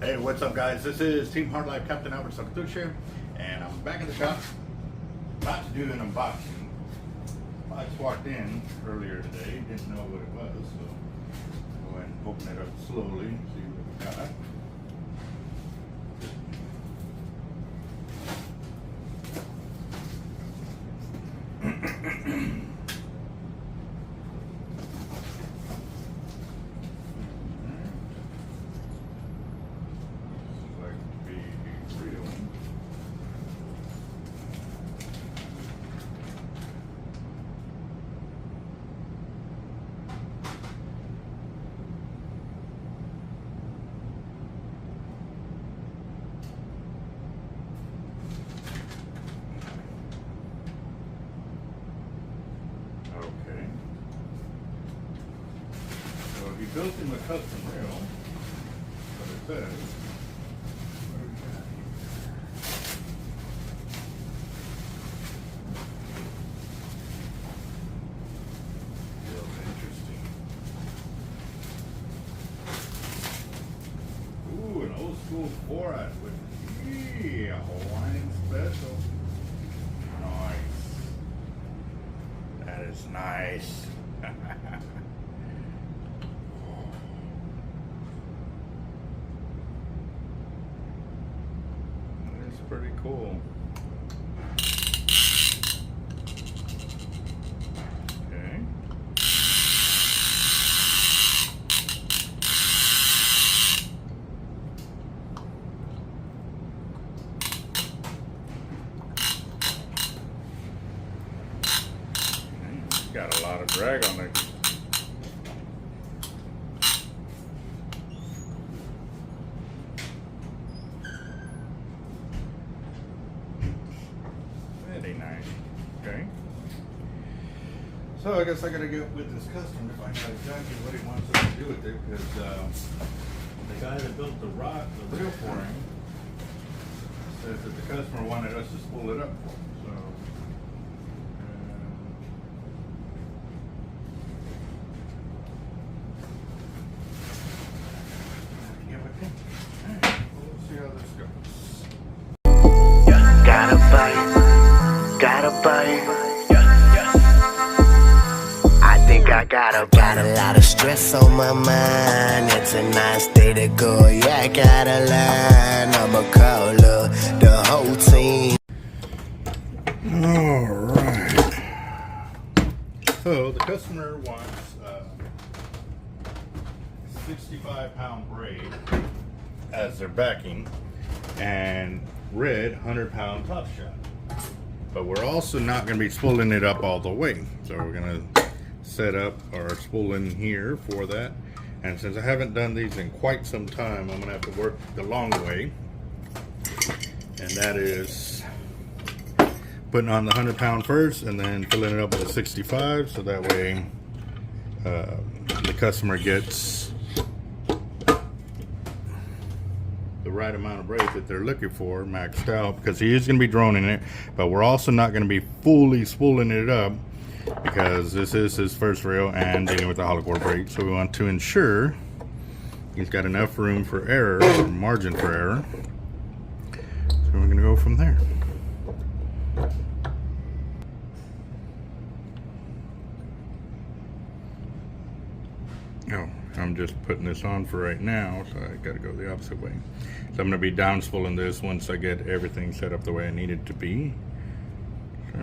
Hey, what's up guys? This is Team Hard Life Captain Albert Zertuche, and I'm back in the shop about to do an unboxing. I just walked in earlier today, didn't know what it was, so I'll go ahead and open it up slowly and see what we got. He built him a custom rail, but it says, what do we got here? Feels interesting. Ooh, an old school 4-eyed with a Hawaiian special. Nice. That is nice. Pretty cool. Okay. Got a lot of drag on there. Okay. So I guess I gotta get with this customer to find out exactly what he wants us to do with it, because the guy that built the reel for him says that the customer wanted us to spool it up for him. So get with him. Alright, well, let's see how this goes. Gotta bite. I think I got a lot of stress on my mind. It's a nice day to go. Yeah, I gotta learn. I'ma call the whole team. Alright. So the customer wants 65-pound braid as their backing and red 100-pound top shot. But we're also not going to be spooling it up all the way. So we're going to set up our spooling here for that. And since I haven't done these in quite some time, I'm going to have to work the long way. And that is putting on the 100-pound first and then filling it up with a 65. So that way the customer gets the right amount of braid that they're looking for maxed out, because he is going to be droning it, but we're also not going to be fully spooling it up because this is his first reel and dealing with the hollow core braid. So we want to ensure he's got enough room for error, or margin for error. So we're going to go from there. Oh, I'm just putting this on for right now, so I got to go the opposite way. So I'm going to be down spooling this once I get everything set up the way I need it to be. So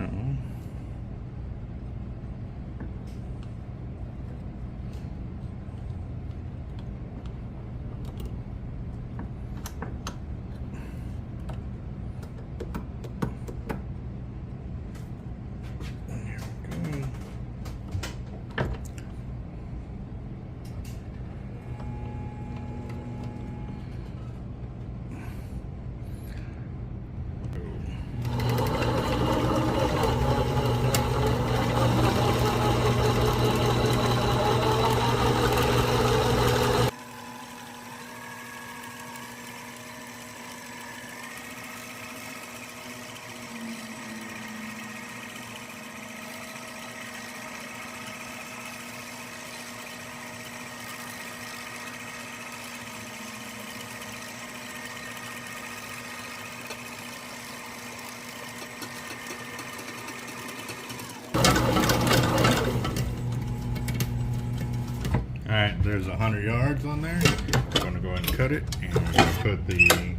there's 100 yards on there. I'm gonna go ahead and cut it, and we're gonna put the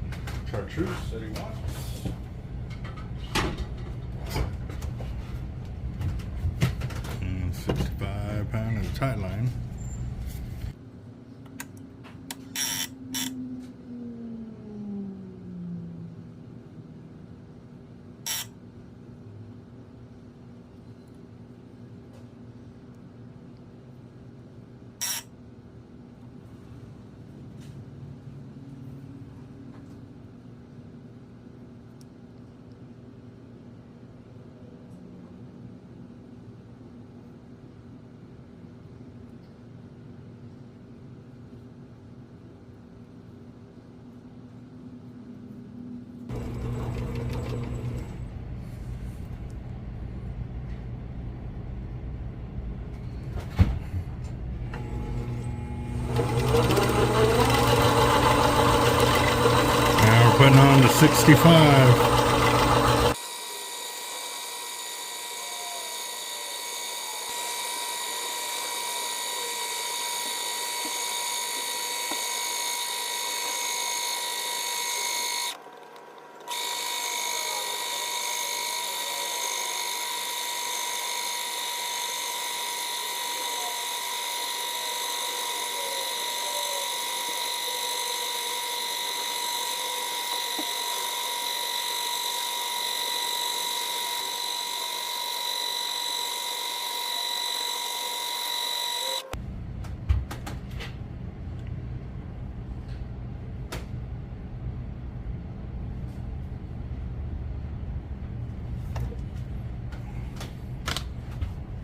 chartreuse that he wants. And 65 pound of the Tightline. Putting on the 65.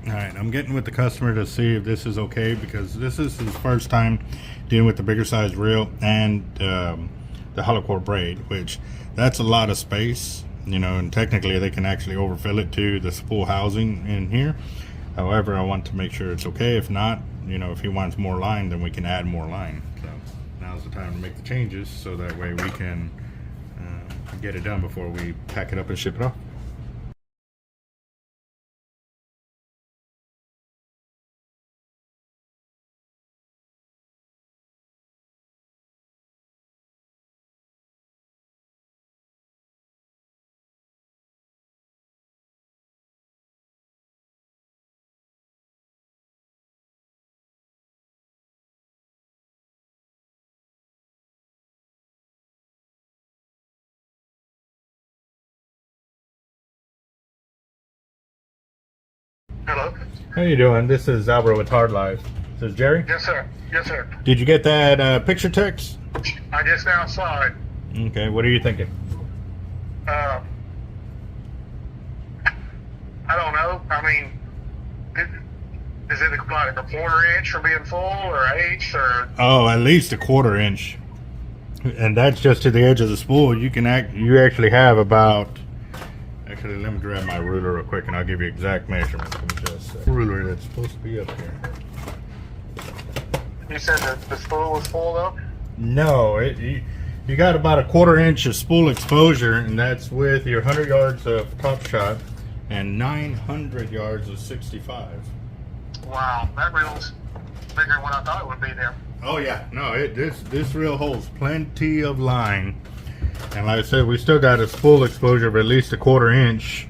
Alright, I'm getting with the customer to see if this is okay, because this is his first time dealing with the bigger size reel and the hollow core braid, which that's a lot of space, you know, and technically they can actually overfill it to the spool housing in here. However, I want to make sure it's okay. If not, you know, if he wants more line, then we can add more line. So now's the time to make the changes, so that way we can get it done before we pack it up and ship it off. Hello? How you doing? This is Alberto with Hard Life. This is Jerry? Yes, sir. Yes, sir. Did you get that picture text? I just now saw it. Okay, what are you thinking? I don't know. I mean, is it like a quarter inch for being full, or eighth, or? Oh, at least a quarter inch. And that's just to the edge of the spool. You actually have about, actually let me grab my ruler real quick and I'll give you exact measurements. Give me just a ruler that's supposed to be up here. You said that the spool was full though? No, you got about a quarter inch of spool exposure, and that's with your 100 yards of top shot and 900 yards of 65. Wow, that reel's bigger than what I thought it would be there. Oh yeah, no, this reel holds plenty of line. And like I said, we still got a spool exposure of at least a quarter inch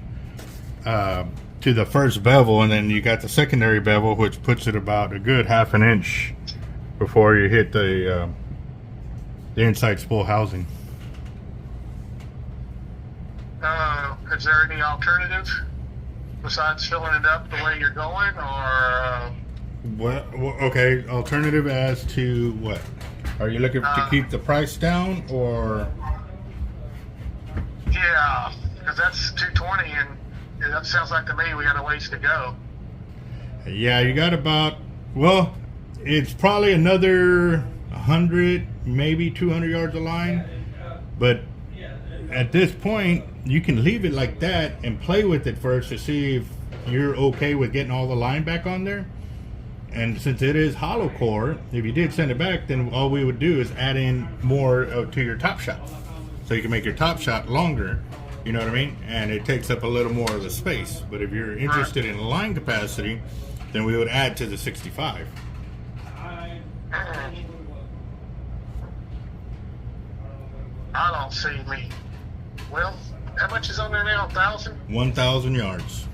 to the first bevel, and then you got the secondary bevel, which puts it about a good half an inch before you hit the inside spool housing. Is there any alternative besides filling it up the way you're going, or? What? Okay, alternative as to what? Are you looking to keep the price down, or? Yeah, because that's 220, and that sounds like to me we got a ways to go. Yeah, you got about, well, it's probably another 100, maybe 200 yards of line, but at this point you can leave it like that and play with it first to see if you're okay with getting all the line back on there. And since it is hollow core, if you did send it back, then all we would do is add in more to your top shot, so you can make your top shot longer, you know what I mean, and it takes up a little more of the space. But if you're interested in line capacity, then we would add to the 65. I don't see me. Well, how much is on there now? 1,000? 1,000 yards.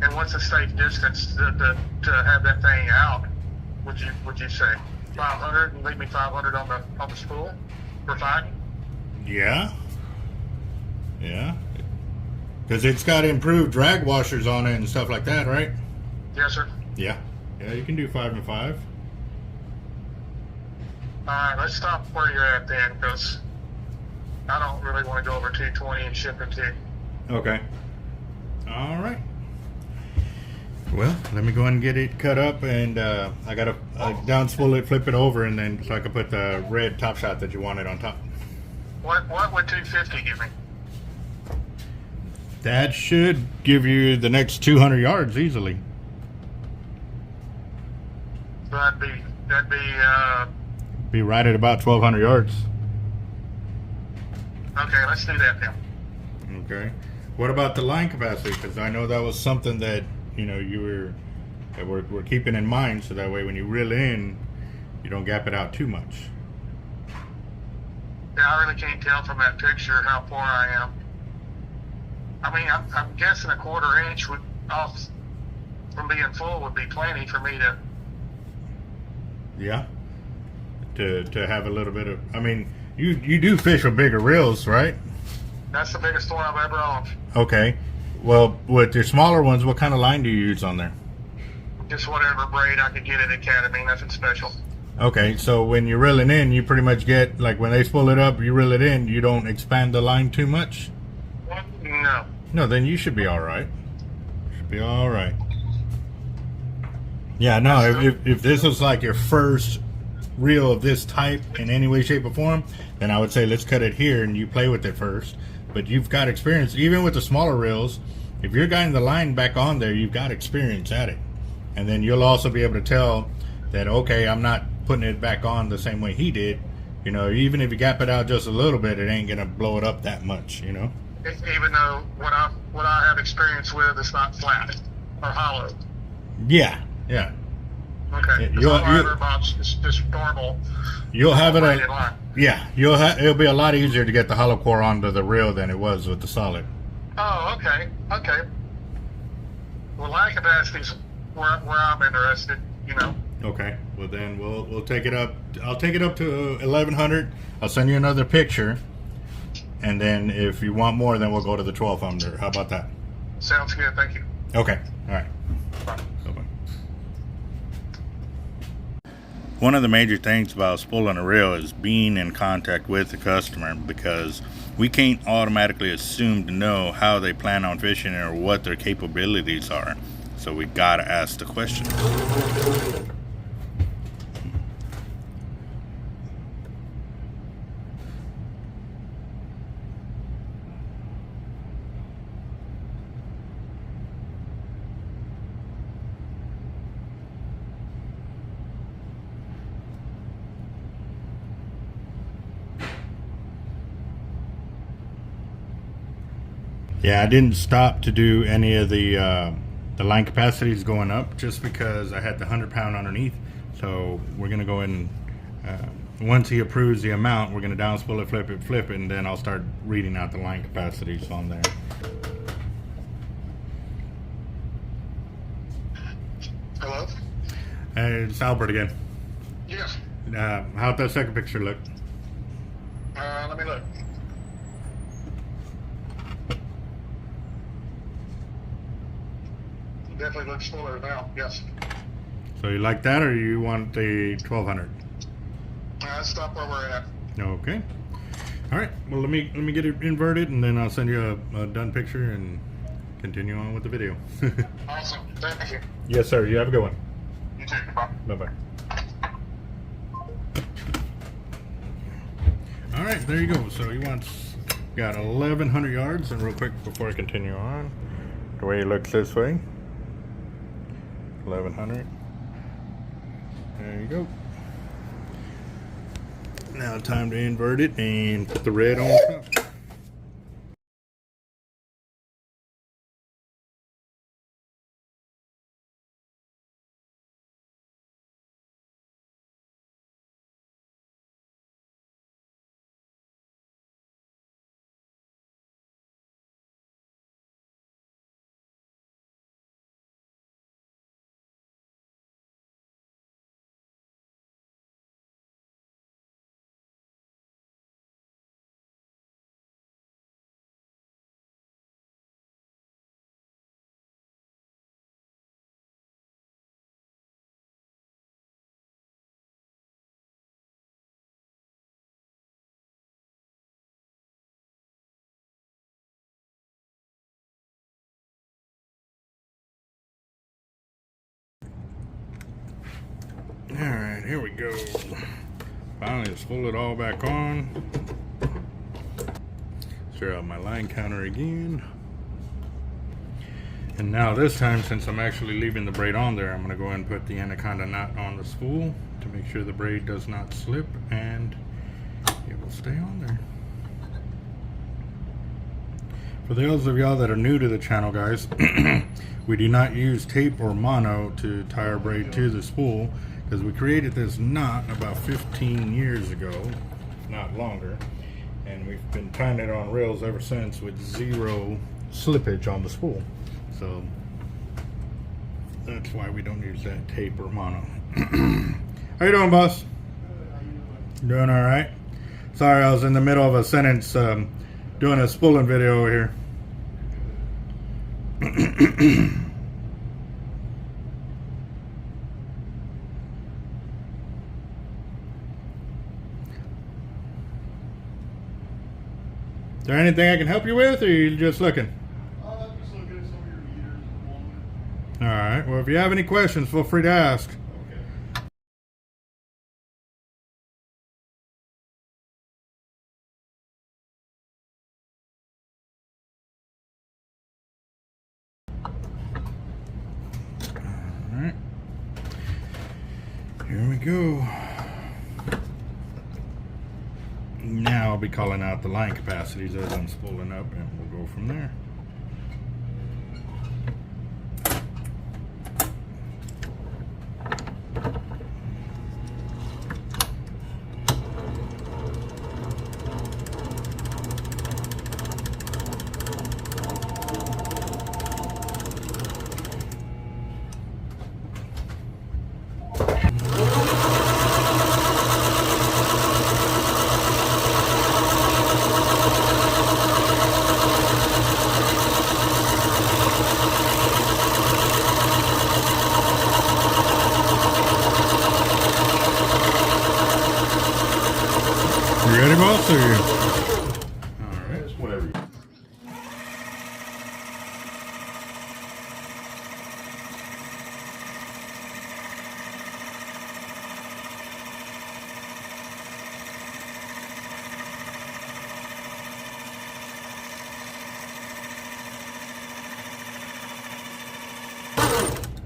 And what's the safe distance to have that thing out? Would you say 500 and leave me 500 on the spool for fine? Yeah. Yeah. Because it's got improved drag washers on it and stuff like that, right? Yes, sir. Yeah. Yeah, you can do 5 and 5. All right, let's stop where you're at then, because I don't really want to go over 220 and ship it to you. Okay. All right. Well, let me go ahead and get it cut up, and I gotta down spool it, flip it over, and then so I can put the red top shot that you wanted on top. What would 250 give me? That should give you the next 200 yards easily. So that'd Be right at about 1,200 yards. okay. Let's do that then. Okay. What about the line capacity? Because I know that was something that we're keeping in mind, so that way when you reel in, you don't gap it out too much. Yeah, I really can't tell from that picture how far I am. I mean, I'm guessing a 1/4 inch would off from being full would be plenty for me to. Yeah. To have a little bit of, I mean, you do fish with bigger reels, right? That's the biggest one I've ever owned. Okay. Well, with your smaller ones, what kind of line do you use on there? Just whatever braid I could get at Academy, nothing special. Okay, so when you're reeling in, you pretty much get, like when they spool it up, you reel it in, you don't expand the line too much? No. No, then you should be all right. Should be all right. Yeah, no, if this was like your first reel of this type in any way, shape, or form, then I would say let's cut it here and you play with it first. But you've got experience, even with the smaller reels. If you're getting the line back on there, you've got experience at it. And then you'll also be able to tell that, okay, I'm not putting it back on the same way he did. You know, even if you gap it out just a little bit, it ain't gonna blow it up that much, you know? Even though what I have experience with is not flat or hollow. Yeah, yeah. Okay. You'll- All I ever bought is just normal. You'll have it, braided line. yeah, it'll be a lot easier to get the hollow core onto the reel than it was with the solid. Oh, okay. Okay. Well, line capacity's where I'm interested, you know. Okay, well then we'll take it up. I'll take it up to 1,100. I'll send you another picture, and then if you want more, then we'll go to the 1,200. How about that? Sounds good. Thank you. Okay, all right. Bye. Bye-bye. One of the major things about spooling a reel is being in contact with the customer, because we can't automatically assume to know how they plan on fishing or what their capabilities are. So we gotta ask the question. Yeah, I didn't stop to do any of the line capacities going up just because I had the 100-pound underneath. So we're gonna go ahead and once he approves the amount, we're gonna down spool it, flip it, and then I'll start reading out the line capacities on there. Hello? Hey, it's Albert again. Yes. How'd that second picture look? Let me look. Definitely looks fuller now. Yes. So you like that, or you want the 1,200? Let's stop where we're at. Okay. All right. Well, let me get it inverted, and then I'll send you a done picture and continue on with the video. Awesome. Thank you. Yes, sir. You have a good one. You too. Bye. Bye-bye. All right, there you go. So you got 1,100 yards, and real quick before I continue on, the way it looks this way, 1,100. There you go. Now time to invert it and put the red on top. right, here we go. Finally, let's pull it all back on. Start out my line counter again. And now this time, since I'm actually leaving the braid on there, I'm going to go ahead and put the anaconda knot on the spool to make sure the braid does not slip and it will stay on there. For those of y'all that are new to the channel, guys, we do not use tape or mono to tie our braid to the spool, because we created this knot about 15 years ago, if not longer, and we've been tying it on rails ever since with zero slippage on the spool. So that's why we don't use that tape or mono. How you doing, boss? Doing all right? Sorry, I was in the middle of a sentence doing a spooling video over here. Is there anything I can help you with, or are you just looking? Just looking at some of your meters at the moment. All right. Well, if you have any questions, feel free to ask. Alright, here we go. Now I'll be calling out the line capacities as I'm spooling up, and we'll go from there. You ready, boss? Or you? Alright. Just whatever.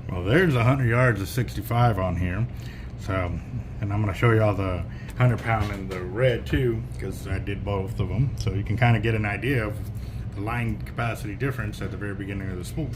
Well, there's 100 yards of 65 on here. So, and I'm going to show you all the 100-pound and the red too, because I did both of them. So you can kind of get an idea of the line capacity difference at the very beginning of the spool.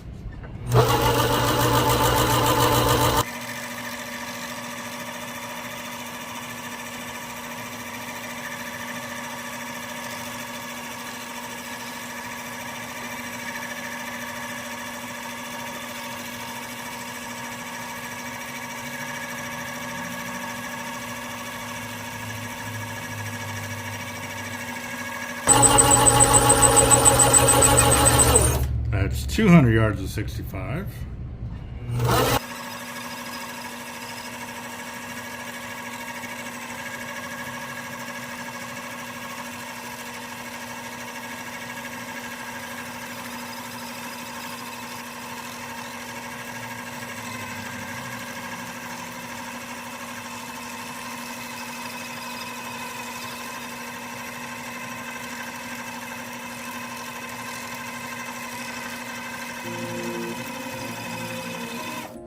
That's 200 yards of 65.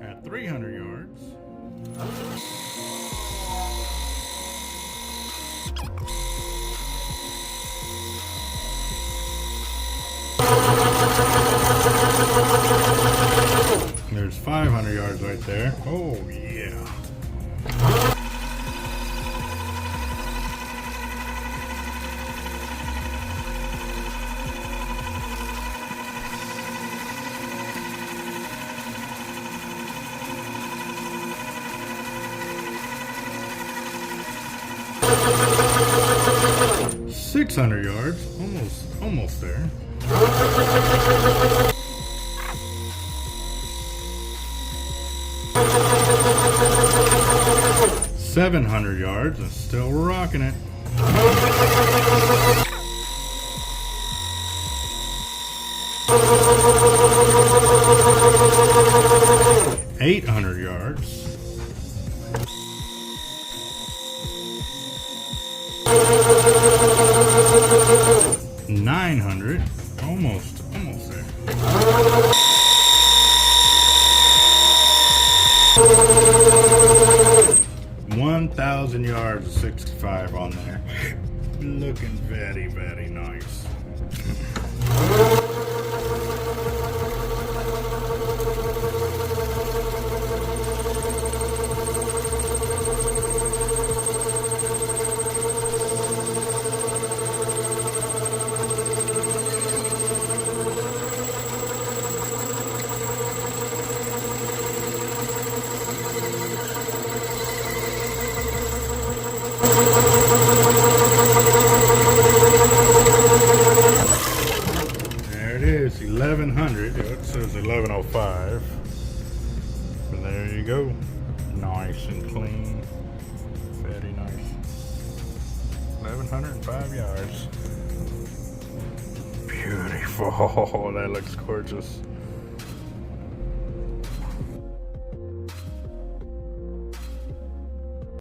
At 300 yards. There's 500 yards right there. Oh, yeah. $600 yards, almost there. $700 yards and still rocking it. $800 yards. 900, almost there. 1,000 yards of 65 on there. Looking very, very nice. There it is, 1100. It says 1105. But there you go. Nice and clean. Very nice. 1,105 yards. Beautiful. That looks gorgeous.